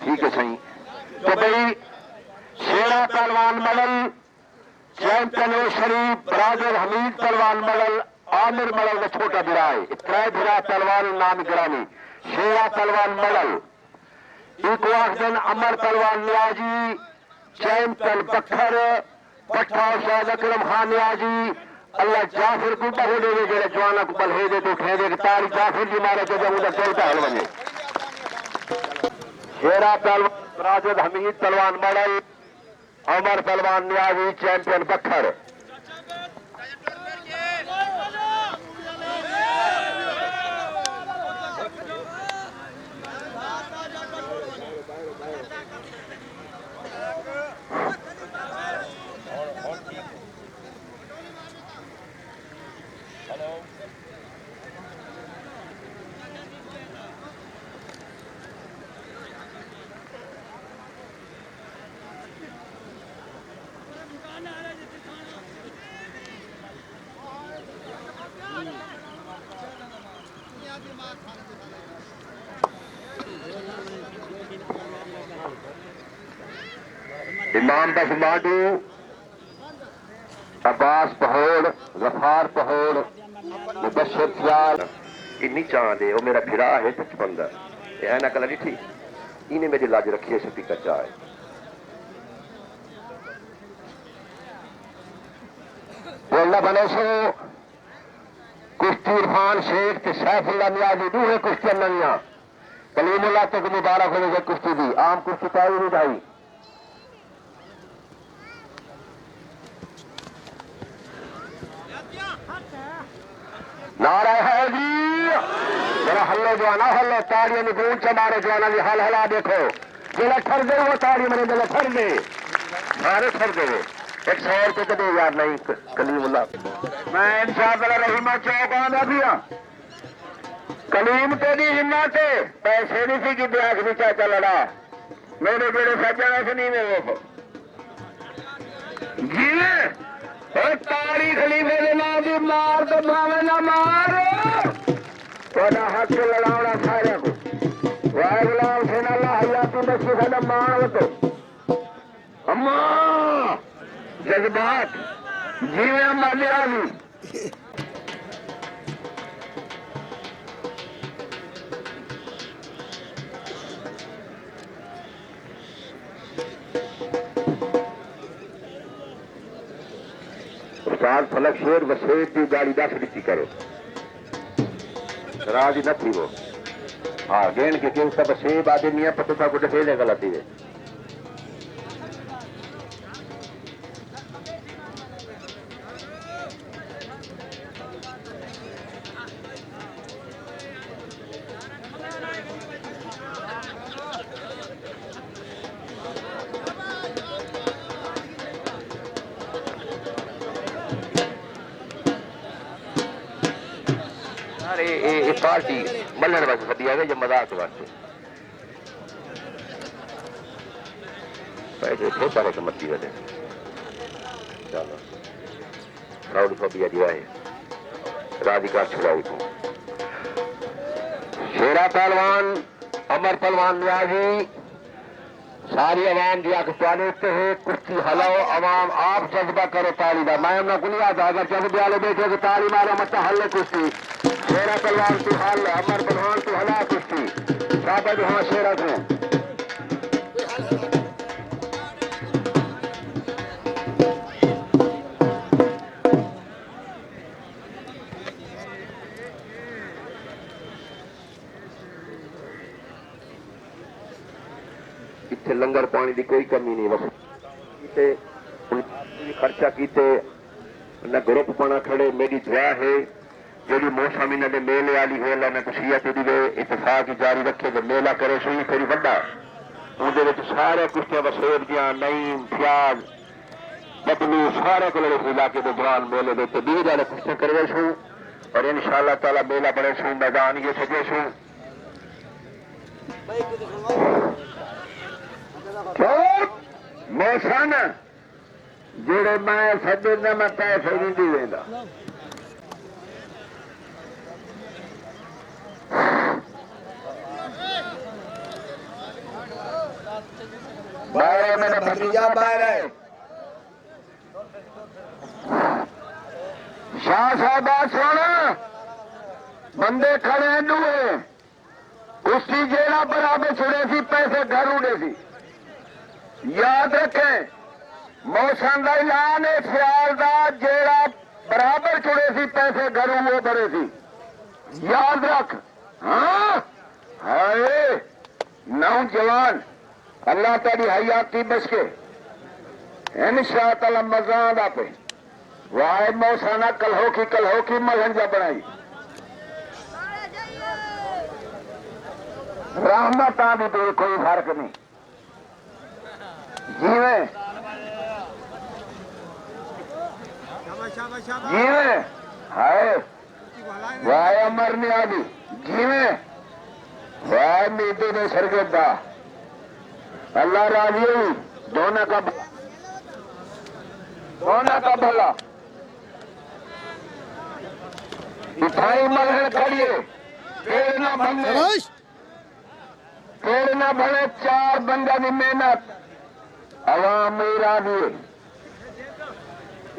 ठीक है सही। तो भाई शेरा पहलवान मडल चैंपियन शरीफ बरादर हमीद पहलवान मडल आमिर मडल का छोटा बिराए त्रय बिरा पहलवान नाम गिरानी शेरा पहलवान मडल एक दिन अमर पहलवान नियाजी चैंपियन पत्थर पट्टा शायद अकरम खान नियाजी अल्लाह जाफिर को हो दे जो जवाना को बल दे तो उठे दे तारी जाफिर जी मारे तो जब उधर चलता हल वजे शेरा पहलवान राजद हमीद पहलवान मडल अमर पहलवान नियाजी चैंपियन पत्थर इमाम बस माडू अब्बास पहोड़ गफार पहोड़ मुबशर सियाल इन्नी चांदे वो मेरा फिरा है 55 है ना कल थी इन्हें मेरी लाज रखी है स्पीकर चाहे बोलना बने सो कुश्ती इरफान शेख ते सैफुल्ला नियाजी दूहे कुश्ती नवियां कलीमुल्लाह तक मुबारक होने कुश्ती दी आम कुश्ती पाई नहीं भाई नारा है जी जरा हल्लो जवाना हल्लो ताड़ियों में गूंज से मारे जवाना भी हल हला देखो जिला ठर दे वो ताड़ी मरे जिला ठर दे सारे ठर दे 100 रुपये तो दे यार नहीं कलीमुल्लाह मैं इंशाअल्लाह रहीमा चौक आना भी कलीम तेरी हिम्मत पैसे नहीं सी कि ब्याज भी चाचा लड़ा मेरे बेड़े सज्जा से नहीं मेरे जी तारी खलीफे के नाम की मार तो भावे ना मार थोड़ा हक लड़ावना सारे को वाह गुलाम से ना हयाती बच्चे सादा मान तो अम्मा जज्बात जीवे अम्मा लिया उस्ताद फलक शेर वसेब की गाड़ी 10 दी करो राजी न थी वो हाँ गेंद के उसका वसेब आदमी है पता था कुछ खेले गलती है पार्टी मल्लण वास्ते सदी है जो मजाक वास्ते पैसे थे सारे कमती वाले चलो राउड फोबिया दिया है राधिका छुड़ाई को शेरा पहलवान अमर पहलवान नियाजी सारी अवाम दिया के है कुश्ती हलाओ अवाम आप जज्बा करो ताली का मैं उन्हें गुनिया था अगर जज्बे वाले बैठे तो ताली मारो मत हल्ले कुश्ती शेरा पहलवान तू हल अमर पहलवान तू हला कुश्ती साबत हाँ शेरा को इतने लंगर पानी की कोई कमी नहीं बस खर्चा किते न ग्रुप पाना खड़े मेरी दुआ है जी मौसम इन्होंने मेले वाली है मैं खुशियत दी इतफाक जारी रखे तो मेला करे सुई फिर बड़ा उन्हें सारे कुश्तियां वसेब दियां नईम फ्याज बबलू सारे को इलाके के जवान मेले में 20 वाले कुश्तियां करे सू और इंशाअल्लाह ताला मेला बने सू मैदान ये सजे सू मौसम जेड़े मैं सदे ने मैं पैसे नहीं दी वेंदा बाहर है, मेरा भतीजा बाहर है। शाह साहबा सुन, बंदे खड़े हैं दूए उसकी जेड़ा बराबर छुड़े सी पैसे घर उड़े सी। याद रखें मौसम का ऐलान है सियाल का जेड़ा बराबर छुड़े सी पैसे घर वो बड़े सी। याद रख। हाँ हाय नौजवान अल्लाह तेरी हयाती बच के इंशाअल्लाह मजाद आपे वाह मौसाना कल हो की मलहंजा बनाई रहमत आदि दूर कोई फर्क नहीं जीवे जीवे हाय वाह मरने आदि जीवे वाह मीते ने सरगदा अल्लाह राजी हुई दोनों का भला मिठाई मलहन खड़िए पेड़ ना बने चार बंदा की मेहनत अवाम मेरा दिए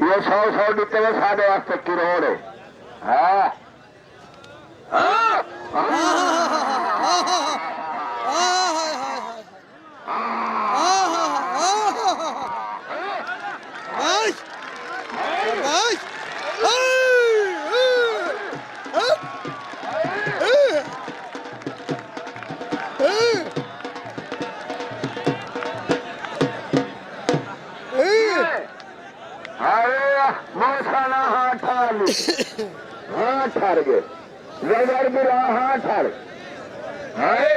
ये 100 दिते साढ़े वास्ते करोड़ है। हाँ मौसाना हाँ ठार गए रबर बुरा हाँ ठार हाय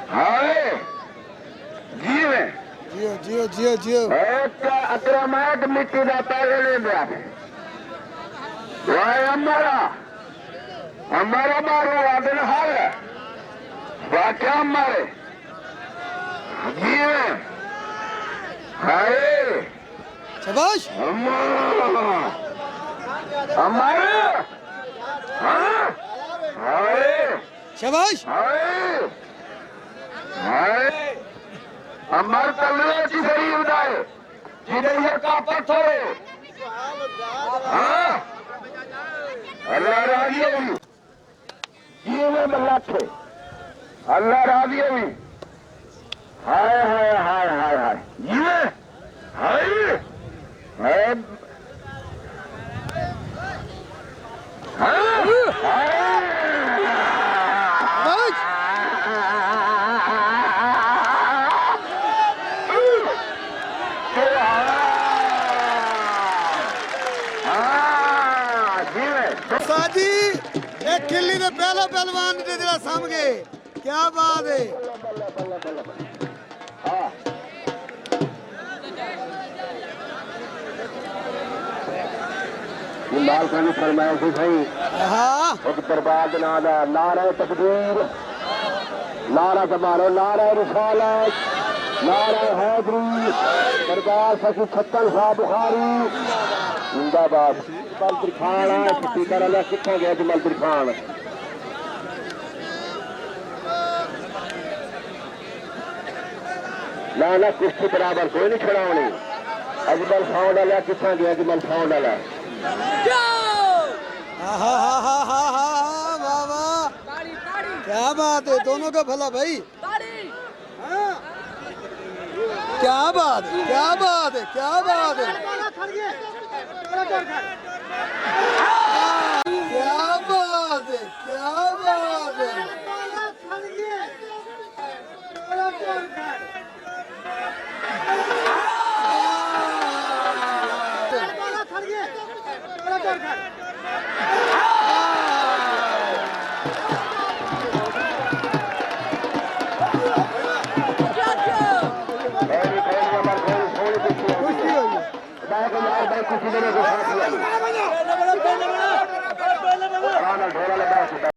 हाय जीवे जियो जियो जियो अक्रमात मिट्टी का पैसे ले लिया वाह हमारा मारो वादन हाल है वाक्या हमारे जीवे हाय शाबाश हमारे शाबाश अमर तलवे की सही उदाए जिन्हें ये का पत्थर अल्लाह राजी हुई ये में बल्ला थे अल्लाह राजी हुई हाय हाय हाय हाय हाय ये हाय हाय साजी एक खिल्ली ने पहला पहलवान ने जरा सामने क्या बात है लाल खानी फरमाया से सही एक दरबार नादा नारा तकबीर नारा जमानो नारा रिसालत नारा हैदरी दरबार सची छत्तन शाह बुखारी जिंदाबाद जमलपुर खान है छुट्टी कर लिया कितना गया जमलपुर खान ना कुश्ती बराबर कोई नहीं छड़ावनी अजमल फाउंड वाला कितना गया अजमल फाउंड वाला क्या बात है दोनों का भला भाई क्या बात है क्या बात है क्या बात है क्या बात है क्या बात है